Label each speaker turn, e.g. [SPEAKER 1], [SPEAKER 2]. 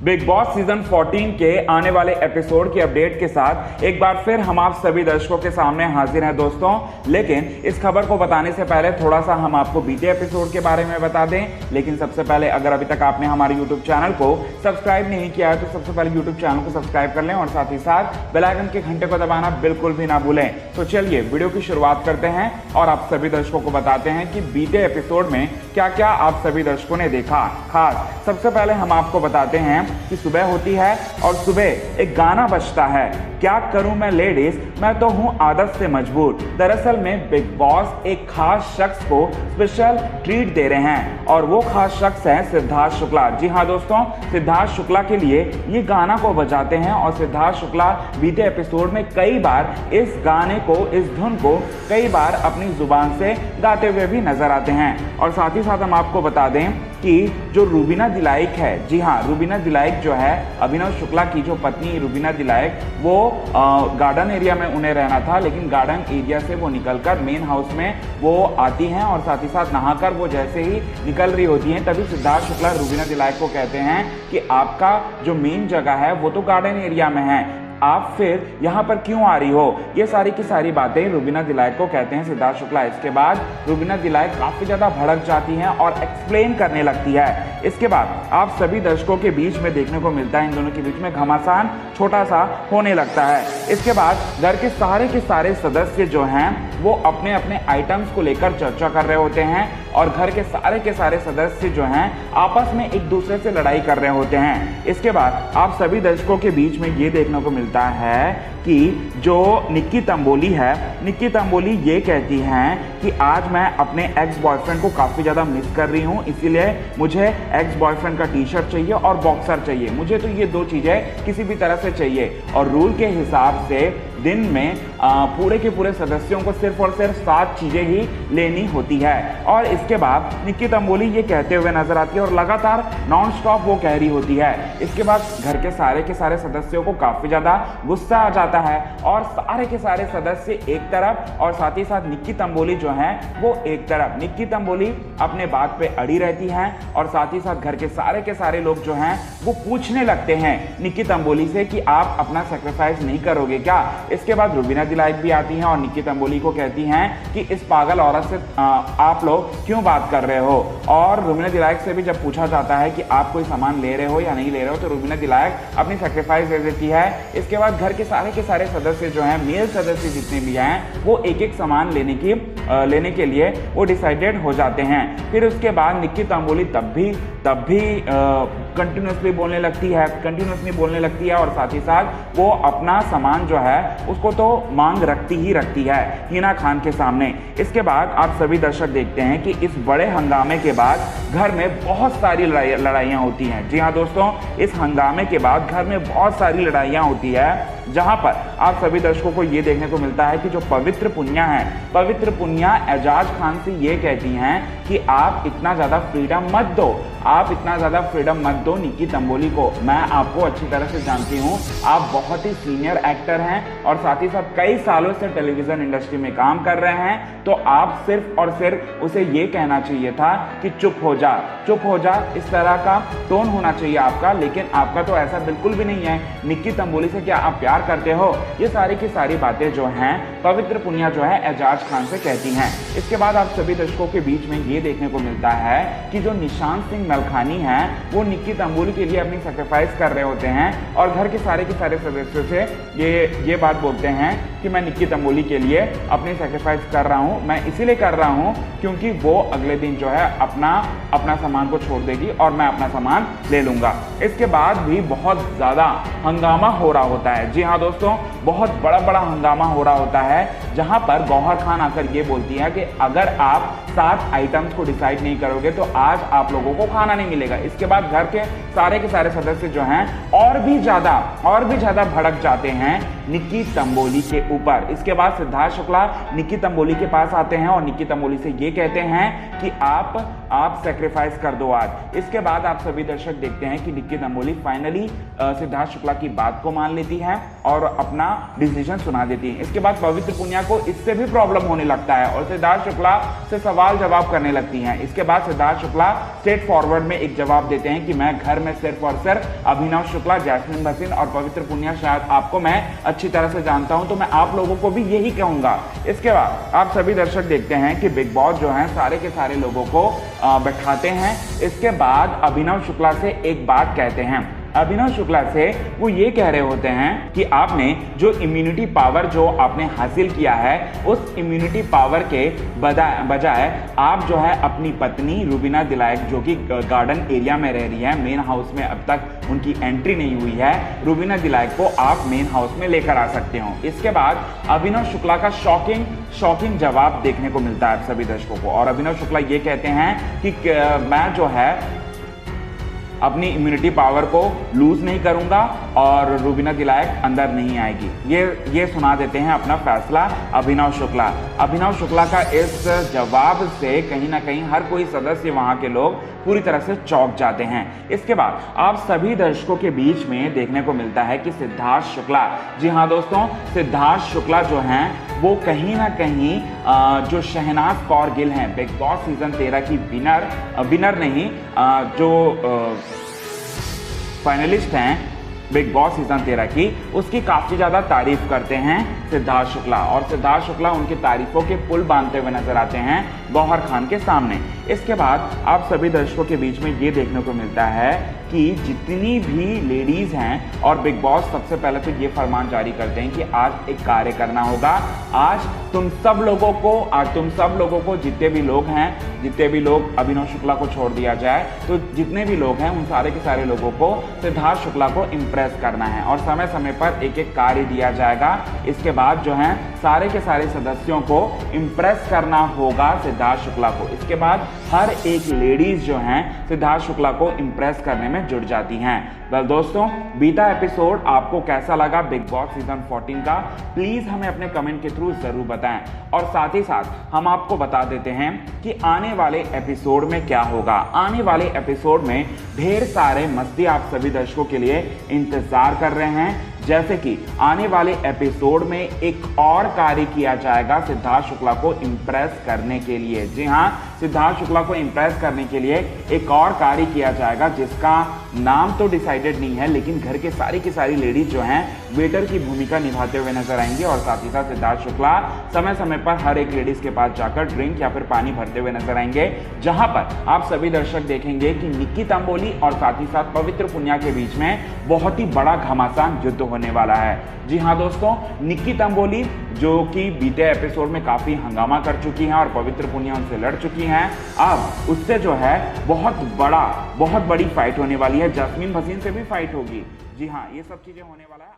[SPEAKER 1] Big boss season 14 के आने वाले एपिसोड की अपडेट के साथ एक बार फिर हम आप सभी दर्शकों के सामने हाजिर हैं दोस्तों। लेकिन इस खबर को बताने से पहले थोड़ा सा हम आपको बीते एपिसोड के बारे में बता दें। लेकिन सबसे पहले अगर अभी तक आपने हमारे यूट्यूब चैनल को सब्सक्राइब नहीं किया है तो सबसे पहले यूट्यूब चैनल को सब्सक्राइब कर लें और साथ ही साथ बेल आइकन के घंटे को दबाना बिल्कुल भी ना भूलें। तो चलिए वीडियो की शुरुआत करते हैं और आप सभी दर्शकों को बताते हैं कि बीते एपिसोड में क्या क्या आप सभी दर्शकों ने देखा। खास सबसे पहले हम आपको बताते हैं कि सुबह होती है और सुबह एक गाना बजता है, क्या करूं मैं लेडीज, मैं तो हूं आदत से मजबूर। दरअसल में बिग बॉस एक खास शख्स को स्पेशल ट्रीट दे रहे हैं और वो खास शख्स है सिद्धार्थ शुक्ला। जी हाँ दोस्तों, सिद्धार्थ शुक्ला के लिए ये गाना को बजाते हैं और सिद्धार्थ शुक्ला बीते एपिसोड में कई बार इस गाने को, इस धुन को कई बार अपनी जुबान से गाते हुए भी नजर आते हैं। और साथ ही साथ हम आपको बता दें कि जो रूबीना दिलाइक है, जी हाँ, रूबीना दिलाइक जो है अभिनव शुक्ला की जो पत्नी रूबीना दिलाइक, वो गार्डन एरिया में उन्हें रहना था, लेकिन गार्डन एरिया से वो निकलकर मेन हाउस में वो आती हैं और साथ ही साथ नहाकर वो जैसे ही निकल रही होती हैं तभी सिद्धार्थ शुक्ला रूबीना दिलाइक को कहते हैं कि आपका जो मेन जगह है वो तो गार्डन एरिया में है, आप फिर यहाँ पर क्यों आ रही हो। ये सारी की सारी बातें रूबीना दिलाइक को कहते हैं सिद्धार्थ शुक्ला। इसके बाद रूबीना दिलाइक काफी ज्यादा भड़क जाती हैं और एक्सप्लेन करने लगती है। इसके बाद आप सभी दर्शकों के बीच में देखने को मिलता है इन दोनों के बीच में घमासान छोटा सा होने लगता है। इसके बाद घर के सारे सदस्य जो हैं वो अपने अपने आइटम्स को लेकर चर्चा कर रहे होते हैं और घर के सारे सदस्य जो हैं आपस में एक दूसरे से लड़ाई कर रहे होते हैं। इसके बाद आप सभी दर्शकों के बीच में ये देखने को मिलता है कि जो निक्की तंबोली है, निक्की तंबोली ये कहती हैं कि आज मैं अपने एक्स बॉयफ्रेंड को काफ़ी ज़्यादा मिस कर रही हूँ, इसीलिए मुझे एक्स बॉयफ्रेंड का टी शर्ट चाहिए और बॉक्सर चाहिए। मुझे तो ये दो चीज़ें किसी भी तरह से चाहिए और रूल के हिसाब से दिन में पूरे के पूरे सदस्यों को सिर्फ और सिर्फ 7 चीज़ें ही लेनी होती है। और इसके बाद निक्की तंबोली ये कहते हुए नजर आती है और लगातार नॉन स्टॉप वो कह रही होती है। इसके बाद घर के सारे सदस्यों को काफ़ी ज़्यादा गुस्सा आ जाता है और सारे के सारे सदस्य एक तरफ और साथ ही साथ निक्की तंबोली जो है वो एक तरफ। निक्की तंबोली अपने बात पे अड़ी रहती हैं और साथ ही साथ घर के सारे लोग जो हैं वो पूछने लगते हैं निक्की तंबोली से कि आप अपना सेक्रीफाइस नहीं करोगे क्या। इसके बाद रूबीना दिलाइक भी आती हैं और निक्की तंबोली को कहती हैं कि इस पागल औरत से आप लोग क्यों बात कर रहे हो। और रूबीना दिलाइक से भी जब पूछा जाता है कि आप कोई सामान ले रहे हो या नहीं ले रहे हो तो रूबीना दिलाइक अपनी सेक्रीफाइस दे देती है। इसके बाद घर के सारे सदस्य जो हैं, मेल सदस्य जितने भी हैं, वो एक एक सामान लेने के लिए वो डिसाइडेड हो जाते हैं। फिर उसके बाद निक्की तंबोली तब भी कंटिन्यूसली बोलने लगती है और साथ ही साथ वो अपना सामान जो है उसको तो मांग रखती ही रखती है हिना खान के सामने। इसके बाद आप सभी दर्शक देखते हैं कि इस बड़े हंगामे के बाद घर में बहुत सारी लड़ाइयाँ होती हैं। जी हाँ दोस्तों, इस हंगामे के बाद घर में बहुत सारी लड़ाइयाँ होती है जहां पर आप सभी दर्शकों को ये देखने को मिलता है कि जो पवित्र पुनिया है, पवित्र पुनिया एजाज खान से ये कहती हैं कि आप इतना ज़्यादा फ्रीडम मत दो, आप इतना ज़्यादा फ्रीडम मत दो निक्की तंबोली को। मैं आपको अच्छी तरह से जानती हूँ, आप बहुत ही सीनियर एक्टर हैं और साथ ही साथ कई सालों से टेलीविज़न इंडस्ट्री में काम कर रहे हैं, तो आप सिर्फ और सिर्फ उसे ये कहना चाहिए था कि चुप हो जा, इस तरह का टोन होना चाहिए आपका। लेकिन आपका तो ऐसा बिल्कुल भी नहीं है। निक्की तंबोली से क्या आप प्यार करते हो? ये सारी की सारी बातें जो हैं पवित्र पुनिया जो है एजाज खान से कहती हैं। इसके बाद आप सभी दर्शकों के बीच में ये देखने को मिलता है कि जो निशांत सिंह मलखानी हैं वो निक्की तंबोली के लिए अपनी सेक्रीफाइस कर रहे होते हैं और घर के सारे सदस्यों से ये बात बोलते हैं कि मैं निक्की तंबोली के लिए अपनी सेक्रीफाइस कर रहा हूँ। मैं इसीलिए कर रहा हूँ क्योंकि वो अगले दिन जो है अपना सामान को छोड़ देगी और मैं अपना सामान ले लूँगा। इसके बाद भी बहुत ज़्यादा हंगामा हो रहा होता है। जी हाँ दोस्तों, बहुत बड़ा हंगामा हो रहा होता है जहां पर गौहर खान आकर ये बोलती है कि अगर आप 7 आइटम्स को डिसाइड नहीं करोगे तो आज आप लोगों को खाना नहीं मिलेगा। इसके बाद घर के सारे सदस्य जो हैं और भी ज्यादा भड़क जाते हैं निक्की तंबोली के ऊपर। इसके बाद सिद्धार्थ शुक्ला निक्की तंबोली के पास आते हैं और निक्की तंबोली से ये कहते हैं कि आप सेक्रीफाइस कर दो आज। इसके बाद आप सभी दर्शक देखते हैं कि निक्की तंबोली फाइनली सिद्धार्थ शुक्ला की बात को मान लेती है और अपना डिसीजन सुना देती है। इसके बाद पवित्र पुनिया को इससे भी प्रॉब्लम होने लगता है और सिद्धार्थ शुक्ला से सवाल जवाब करने लगती हैं। इसके बाद सिद्धार्थ शुक्ला स्ट्रेट फॉरवर्ड में एक जवाब देते हैं कि मैं घर में सिर्फ और सिर्फ अभिनव शुक्ला, जैस्मिन भसीन और पवित्र पुनिया, शायद आपको मैं अच्छी तरह से जानता हूं, तो मैं आप लोगों को भी यही कहूंगा। इसके बाद आप सभी दर्शक देखते हैं कि बिग बॉस जो है सारे के सारे लोगों को बैठाते हैं। इसके बाद अभिनव शुक्ला से एक बात कहते हैं। अभिनव शुक्ला से वो ये कह रहे होते हैं कि आपने जो इम्यूनिटी पावर जो आपने हासिल किया है, उस इम्यूनिटी पावर के बजाय आप जो है अपनी पत्नी रुबीना दिलायक, जो कि गार्डन एरिया में रह रही है, मेन हाउस में अब तक उनकी एंट्री नहीं हुई है, रुबीना दिलायक को आप मेन हाउस में लेकर आ सकते हो। इसके बाद अभिनव शुक्ला का शॉकिंग जवाब देखने को मिलता है आप सभी दर्शकों को और अभिनव शुक्ला ये कहते हैं कि मैं जो है अपनी इम्यूनिटी पावर को लूज नहीं करूंगा और रुबीना दिलायक अंदर नहीं आएगी। ये सुना देते हैं अपना फैसला अभिनव शुक्ला। अभिनव शुक्ला का इस जवाब से कहीं ना कहीं हर कोई सदस्य, वहां के लोग पूरी तरह से चौंक जाते हैं। इसके बाद आप सभी दर्शकों के बीच में देखने को मिलता है कि सिद्धार्थ शुक्ला, जी हाँ दोस्तों, सिद्धार्थ शुक्ला जो हैं वो कहीं ना कहीं जो शहनाज कौर गिल हैं, बिग बॉस सीजन 13 की विनर नहीं, जो फाइनलिस्ट हैं बिग बॉस सीजन 13 की, उसकी काफी ज्यादा तारीफ करते हैं सिद्धार्थ शुक्ला और सिद्धार्थ शुक्ला उनकी तारीफों के पुल बांधते हुए नजर आते हैं गौहर खान के सामने। इसके बाद आप सभी दर्शकों के बीच में ये देखने को मिलता है कि जितनी भी लेडीज हैं और बिग बॉस सबसे पहले तो ये फरमान जारी करते हैं कि आज एक कार्य करना होगा। आज तुम सब लोगों को जितने भी लोग हैं, जितने भी लोग अभिनव शुक्ला को छोड़ दिया जाए, तो जितने भी लोग हैं उन सारे के सारे लोगों को सिद्धार्थ शुक्ला को इम्प्रेस करना है और समय समय पर एक एक कार्य दिया जाएगा। इसके बाद जो है सारे के सारे सदस्यों को इम्प्रेस करना होगा सिद्धार्थ शुक्ला को। इसके बाद हर एक लेडीज जो हैं सिद्धार्थ शुक्ला को इम्प्रेस करने में जुट जाती हैं। वेल दोस्तों, बीता एपिसोड आपको कैसा लगा बिग बॉस सीजन 14 का, प्लीज हमें अपने कमेंट के थ्रू जरूर बताएं और साथ ही साथ हम आपको बता देते हैं कि आने वाले एपिसोड में क्या होगा। आने वाले एपिसोड में ढेर सारे मस्ती आप सभी दर्शकों के लिए इंतजार कर रहे हैं, जैसे कि आने वाले एपिसोड में एक और कार्य किया जाएगा सिद्धार्थ शुक्ला को इम्प्रेस करने के लिए। जी हाँ, सिद्धार्थ शुक्ला को इम्प्रेस करने के लिए एक और कार्य किया जाएगा जिसका नाम तो डिसाइडेड नहीं है, लेकिन घर के सारी की सारी लेडीज जो हैं वेटर की भूमिका निभाते हुए नजर आएंगे और साथ ही साथ सिद्धार्थ शुक्ला समय समय पर हर एक लेडीज के पास जाकर ड्रिंक या फिर पानी भरते हुए नजर आएंगे, जहां पर आप सभी दर्शक देखेंगे कि निक्की तंबोली और साथ ही साथ पवित्र पुनिया के बीच में बहुत ही बड़ा घमासान युद्ध होने वाला है। जी हाँ दोस्तों, निक्की तंबोली जो कि बीते एपिसोड में काफी हंगामा कर चुकी हैं और पवित्र पुनिया उनसे लड़ चुकी हैं, अब उससे जो है बहुत बड़ी फाइट होने वाली है। जैस्मिन भसीन से भी फाइट होगी। जी हाँ, ये सब चीजें होने वाला है।